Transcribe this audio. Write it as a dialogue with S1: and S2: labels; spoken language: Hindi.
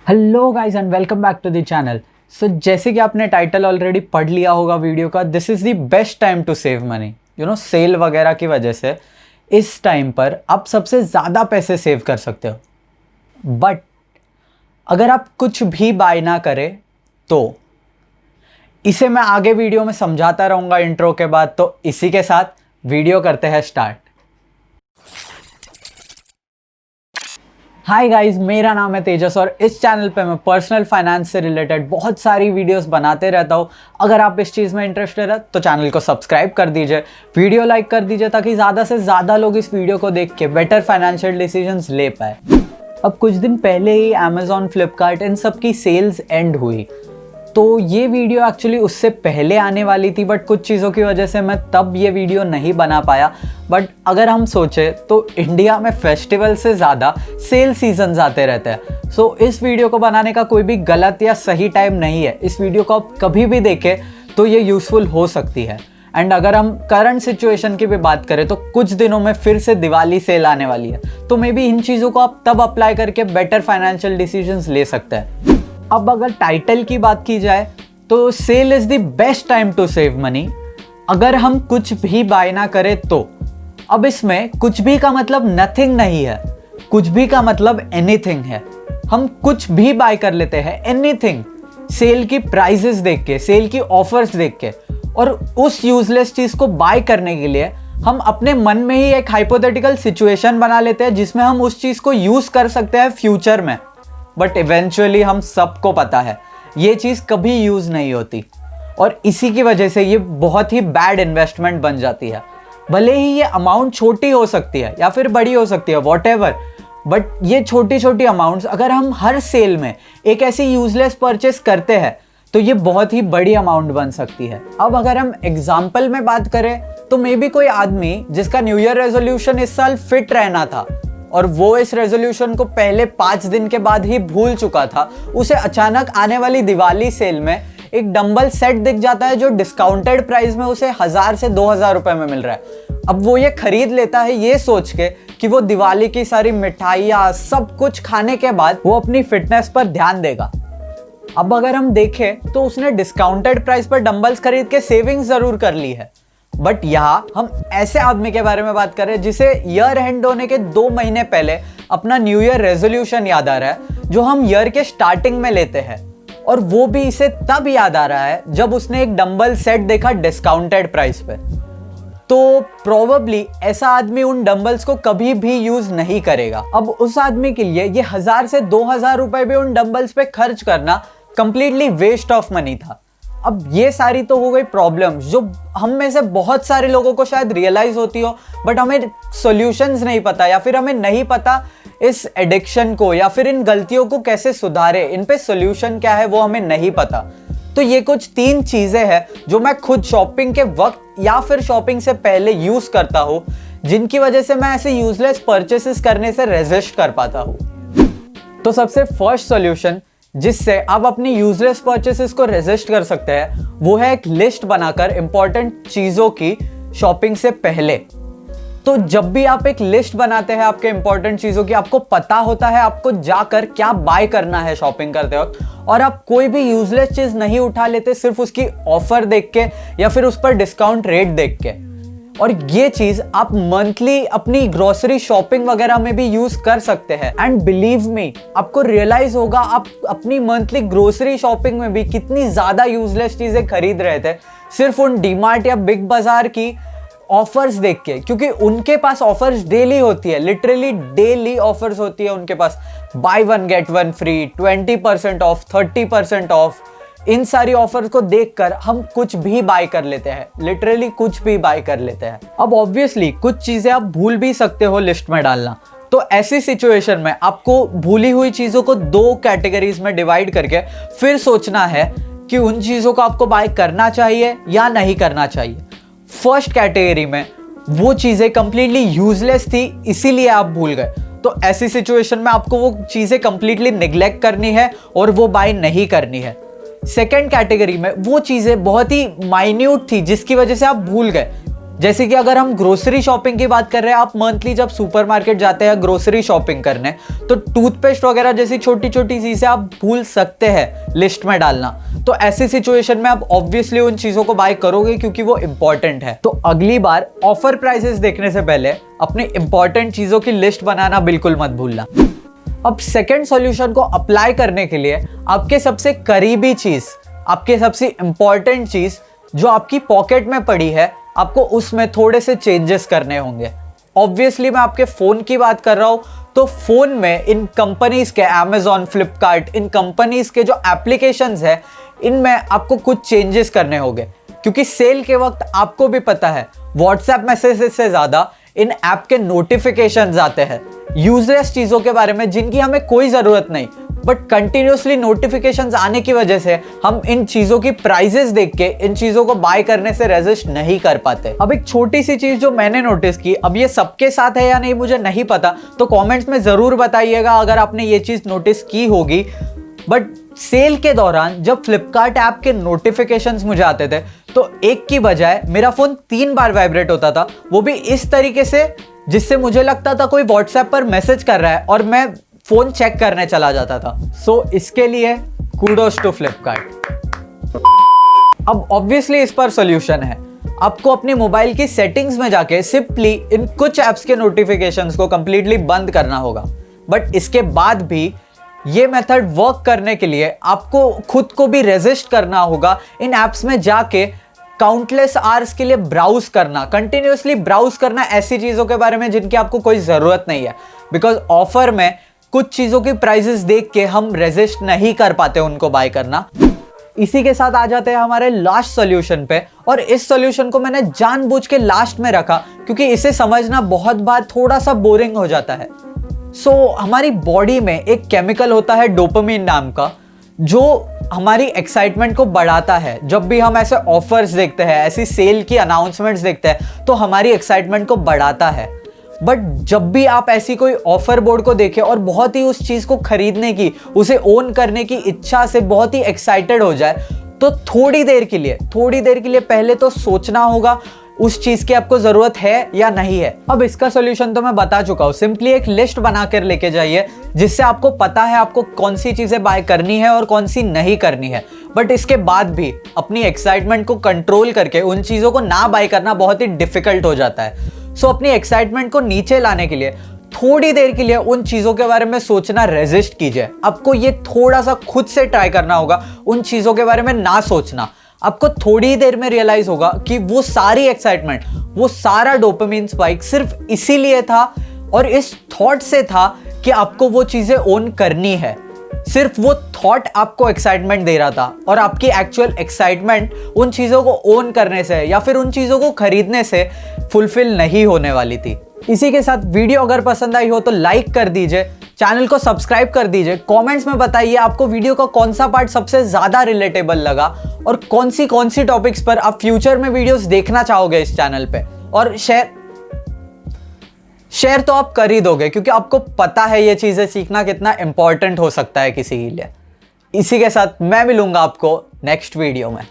S1: Hello guys and welcome back to the channel. So जैसे कि आपने टाइटल ऑलरेडी पढ़ लिया होगा वीडियो का, this is the best time to save money. Sale वगैरह की वजह से इस टाइम पर आप सबसे ज़्यादा पैसे सेव कर सकते हो। बट अगर आप कुछ भी बाय ना करें तो इसे मैं आगे वीडियो में समझाता रहूँगा इंट्रो के बाद। तो इसी के साथ वीडियो करते हैं स्टार्ट। हाय गाइस, मेरा नाम है तेजस और इस चैनल पे मैं पर्सनल फाइनेंस से रिलेटेड बहुत सारी वीडियोस बनाते रहता हूँ। अगर आप इस चीज़ में इंटरेस्टेड है तो चैनल को सब्सक्राइब कर दीजिए, वीडियो लाइक कर दीजिए ताकि ज़्यादा से ज़्यादा लोग इस वीडियो को देख के बेटर फाइनेंशियल डिसीजंस ले पाए। अब कुछ दिन पहले ही अमेजॉन, फ्लिपकार्ट इन सब की सेल्स एंड हुई, तो ये वीडियो एक्चुअली उससे पहले आने वाली थी, बट कुछ चीज़ों की वजह से मैं तब ये वीडियो नहीं बना पाया। बट अगर हम सोचें तो इंडिया में फेस्टिवल से ज़्यादा सेल सीजन्स आते रहते हैं। सो इस वीडियो को बनाने का कोई भी गलत या सही टाइम नहीं है। इस वीडियो को आप कभी भी देखें तो ये यूज़फुल हो सकती है। एंड अगर हम करंट सिचुएशन की भी बात करें तो कुछ दिनों में फिर से दिवाली सेल आने वाली है, तो मे बी इन चीज़ों को आप तब अप्लाई करके बेटर फाइनेंशियल डिसीजंस ले सकते हैं। अब अगर टाइटल की बात की जाए तो sale is the best time to save money. अगर हम कुछ भी बाय ना करें तो अब इसमें कुछ भी का मतलब नथिंग नहीं है, कुछ भी का मतलब एनीथिंग है। हम कुछ भी बाय कर लेते हैं, एनीथिंग, सेल की प्राइसेस देख के, सेल की ऑफर्स देख के। और उस यूजलेस चीज को बाय करने के लिए हम अपने मन में ही एक हाइपोथेटिकल सिचुएशन बना लेते हैं जिसमें हम उस चीज को यूज कर सकते हैं फ्यूचर में। बट इवेंचुअली हम सबको पता है ये चीज़ कभी यूज़ नहीं होती और इसी की वजह से ये बहुत ही बैड इन्वेस्टमेंट बन जाती है। भले ही ये अमाउंट छोटी हो सकती है या फिर बड़ी हो सकती है, वॉटएवर, बट ये छोटी छोटी अमाउंट्स अगर हम हर सेल में एक ऐसी यूजलेस परचेस करते हैं तो ये बहुत ही बड़ी अमाउंट बन सकती है। अब अगर हम एग्जाम्पल में बात करें तो मे बी कोई आदमी जिसका न्यू ईयर रेजोल्यूशन इस साल फिट रहना था और वो इस रेजोल्यूशन को पहले 5 दिन के बाद ही भूल चुका था, उसे अचानक आने वाली दिवाली सेल में एक डंबल सेट दिख जाता है जो डिस्काउंटेड प्राइस में उसे 1000 से 2000 रुपए में मिल रहा है। अब वो ये खरीद लेता है ये सोच के कि वो दिवाली की सारी मिठाइयाँ सब कुछ खाने के बाद वो अपनी फिटनेस पर ध्यान देगा। अब अगर हम देखें तो उसने डिस्काउंटेड प्राइस पर डंबल्स खरीद के सेविंग्स जरूर कर ली है, बट यहाँ हम ऐसे आदमी के बारे में बात कर रहे हैं जिसे ईयर एंड होने के 2 महीने पहले अपना न्यू ईयर रेजोल्यूशन याद आ रहा है जो हम ईयर के स्टार्टिंग में लेते हैं, और वो भी इसे तब याद आ रहा है जब उसने एक डंबल सेट देखा डिस्काउंटेड प्राइस पे। तो प्रोबेबली ऐसा आदमी उन डंबल्स को कभी भी यूज नहीं करेगा। अब उस आदमी के लिए ये 1000 से 2000 रुपए भी उन डंबल्स पे खर्च करना कंप्लीटली वेस्ट ऑफ मनी था। अब ये सारी तो हो गई प्रॉब्लम्स जो हम में से बहुत सारे लोगों को शायद रियलाइज होती हो, बट हमें सॉल्यूशंस नहीं पता या फिर हमें नहीं पता इस एडिक्शन को या फिर इन गलतियों को कैसे सुधारे, इन पे सॉल्यूशन क्या है वो हमें नहीं पता। तो ये कुछ 3 चीजें हैं जो मैं खुद शॉपिंग के वक्त या फिर शॉपिंग से पहले यूज करता हूँ, जिनकी वजह से मैं ऐसे यूजलेस परचेसेस करने से रेजिस्ट कर पाता हूँ। तो सबसे फर्स्ट सॉल्यूशन जिससे आप अपनी यूजलेस परचेसेस को रेजिस्ट कर सकते हैं वो है एक लिस्ट बनाकर इंपॉर्टेंट चीजों की शॉपिंग से पहले। तो जब भी आप एक लिस्ट बनाते हैं आपके इंपॉर्टेंट चीजों की, आपको पता होता है आपको जाकर क्या बाय करना है शॉपिंग करते वक्त, और आप कोई भी यूजलेस चीज नहीं उठा लेते सिर्फ उसकी ऑफर देख के या फिर उस पर डिस्काउंट रेट देख के। और ये चीज आप मंथली अपनी ग्रोसरी शॉपिंग वगैरह में भी यूज कर सकते हैं। एंड बिलीव मी, आपको रियलाइज होगा आप अपनी मंथली ग्रोसरी शॉपिंग में भी कितनी ज्यादा यूजलेस चीजें खरीद रहे थे सिर्फ उन डीमार्ट या बिग बाजार की ऑफर्स देख के, क्योंकि उनके पास ऑफर्स डेली होती है, लिटरली डेली ऑफर्स होती है उनके पास। Buy 1 get 1 free, 20% off, 30% off, इन सारी ऑफर्स को देखकर हम कुछ भी बाय कर लेते हैं, लिटरली कुछ भी बाय कर लेते हैं। अब ऑब्वियसली कुछ चीजें आप भूल भी सकते हो लिस्ट में डालना, तो ऐसी सिचुएशन में आपको भूली हुई चीजों को 2 कैटेगरीज में डिवाइड करके फिर सोचना है कि उन चीजों को आपको बाय करना चाहिए या नहीं करना चाहिए। फर्स्ट कैटेगरी में वो चीजें कंप्लीटली यूजलेस थी इसीलिए आप भूल गए, तो ऐसी सिचुएशन में आपको वो चीजें कंप्लीटली निग्लेक्ट करनी है और वो बाय नहीं करनी है। सेकेंड कैटेगरी में वो चीजें बहुत ही माइन्यूट थी जिसकी वजह से आप भूल गए, जैसे कि अगर हम ग्रोसरी शॉपिंग की बात कर रहे हैं, आप मंथली जब सुपरमार्केट जाते हैं ग्रोसरी शॉपिंग करने, तो टूथपेस्ट वगैरह जैसी छोटी छोटी चीजें आप भूल सकते हैं लिस्ट में डालना। तो ऐसी सिचुएशन में आप ऑब्वियसली उन चीजों को बाय करोगे क्योंकि वो इंपॉर्टेंट है। तो अगली बार ऑफर प्राइसेस देखने से पहले अपनी इंपॉर्टेंट चीजों की लिस्ट बनाना बिल्कुल मत भूलना। अब सेकेंड सॉल्यूशन को अप्लाई करने के लिए आपके सबसे करीबी चीज, आपके सबसे इंपॉर्टेंट चीज जो आपकी पॉकेट में पड़ी है, आपको उसमें थोड़े से चेंजेस करने होंगे। ऑब्वियसली मैं आपके फोन की बात कर रहा हूं, तो फोन में इन कंपनीज के Amazon, फ्लिपकार्ट, इन कंपनीज के जो एप्लीकेशंस है, इनमें आपको कुछ चेंजेस करने होंगे क्योंकि सेल के वक्त आपको भी पता है व्हाट्सएप मैसेजेस से ज्यादा इन ऐप के नोटिफिकेशंस आते हैं यूजलेस चीजों के बारे में जिनकी हमें कोई जरूरत नहीं, बट कंटिन्यूसली नोटिफिकेशंस आने की वजह से हम इन चीजों की प्राइसेस देख के इन चीजों को बाय करने से रेजिस्ट नहीं कर पाते। अब एक छोटी सी चीज जो मैंने नोटिस की, अब ये सबके साथ है या नहीं मुझे नहीं पता, तो कमेंट्स में जरूर बताइएगा अगर आपने ये चीज नोटिस की होगी। बट सेल के दौरान जब फ्लिपकार्ट ऐप के नोटिफिकेशंस मुझे आते थे, तो एक की बजाय मेरा फोन 3 बार वाइब्रेट होता था, वो भी इस तरीके से जिससे मुझे लगता था कोई व्हाट्सएप पर मैसेज कर रहा है और मैं फोन चेक करने चला जाता था। सो इसके लिए कूडोस टू फ्लिपकार्ट। अब ऑब्वियसली इस पर सॉल्यूशन है, आपको अपनी मोबाइल की सेटिंग्स में जाके सिंपली इन कुछ ऐप्स के नोटिफिकेशंस को कंप्लीटली बंद करना होगा। बट इसके बाद भी ये मेथड वर्क करने के लिए आपको खुद को भी रेजिस्ट करना होगा इन ऐप्स में जाके काउंटलेस आवर्स के लिए ब्राउज करना, कंटिन्यूअसली ब्राउज करना ऐसी चीजों के बारे में जिनकी आपको कोई जरूरत नहीं है। बिकॉज ऑफर में कुछ चीजों की प्राइसेस देख के हम रेजिस्ट नहीं कर पाते उनको बाय करना। इसी के साथ आ जाते हैं हमारे लास्ट सॉल्यूशन पे, और इस सॉल्यूशन को मैंने जानबूझ के लास्ट में रखा क्योंकि इसे समझना बहुत बार थोड़ा सा बोरिंग हो जाता है। हमारी बॉडी में एक केमिकल होता है डोपामिन नाम का, जो हमारी एक्साइटमेंट को बढ़ाता है। जब भी हम ऐसे ऑफर्स देखते हैं, ऐसी सेल की अनाउंसमेंट्स देखते हैं, तो हमारी एक्साइटमेंट को बढ़ाता है। बट जब भी आप ऐसी कोई ऑफर बोर्ड को देखें और बहुत ही उस चीज को खरीदने की, उसे ओन करने की इच्छा से बहुत ही एक्साइटेड हो जाए, तो थोड़ी देर के लिए पहले तो सोचना होगा उस चीज की आपको जरूरत है या नहीं है। अब इसका सॉल्यूशन तो मैं बता चुका हूं, सिंपली एक लिस्ट बनाकर लेके जाइए जिससे आपको पता है आपको कौन सी चीजें बाय करनी है और कौन सी नहीं करनी है। बट इसके बाद भी अपनी एक्साइटमेंट को कंट्रोल करके उन चीजों को ना बाय करना बहुत ही डिफिकल्ट हो जाता है। अपनी एक्साइटमेंट को नीचे लाने के लिए थोड़ी देर के लिए उन चीजों के बारे में सोचना रेजिस्ट कीजिए। आपको ये थोड़ा सा खुद से ट्राई करना होगा, उन चीजों के बारे में ना सोचना। आपको थोड़ी देर में रियलाइज होगा कि वो सारी एक्साइटमेंट, वो सारा डोपामिन स्पाइक सिर्फ इसीलिए था और इस थॉट से था कि आपको वो चीजें ओन करनी है। सिर्फ वो थॉट आपको एक्साइटमेंट दे रहा था और आपकी एक्चुअल एक्साइटमेंट उन चीजों को ओन करने से या फिर उन चीजों को खरीदने से फुलफिल नहीं होने वाली थी। इसी के साथ वीडियो अगर पसंद आई हो तो लाइक कर दीजिए, चैनल को सब्सक्राइब कर दीजिए। कमेंट्स में बताइए आपको वीडियो का कौन सा पार्ट सबसे ज्यादा रिलेटेबल लगा और कौन सी टॉपिक्स पर आप फ्यूचर में वीडियोस देखना चाहोगे इस चैनल पे। और शेयर तो आप कर ही दोगे क्योंकि आपको पता है ये चीजें सीखना कितना इंपॉर्टेंट हो सकता है किसी के लिए। इसी के साथ मैं मिलूंगा आपको नेक्स्ट वीडियो में।